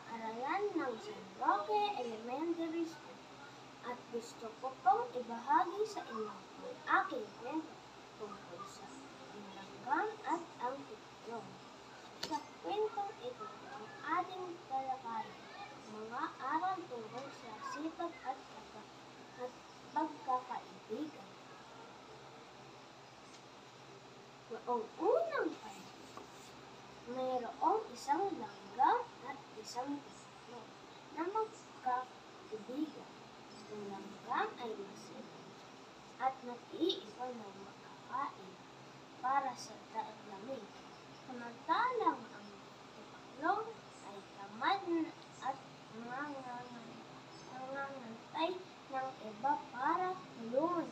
aralan ng San Roque Elementary School at gusto ko pong ibahagi sa inyo ang aking kwento tungkol sa langgam at ang itlog. Sa kwentong ito, ang ating talakayin mga aral tungkol sa sipag at pagkakaibigan. Noong unang panahon, mayroong isang langgam at isang itlog na magkakaibigan. Ang langgam ay masipag at nag-iipon ng makakain para sa lamig. Samantalang ang itlog ay tamad at nangangantay ng iba para tulungan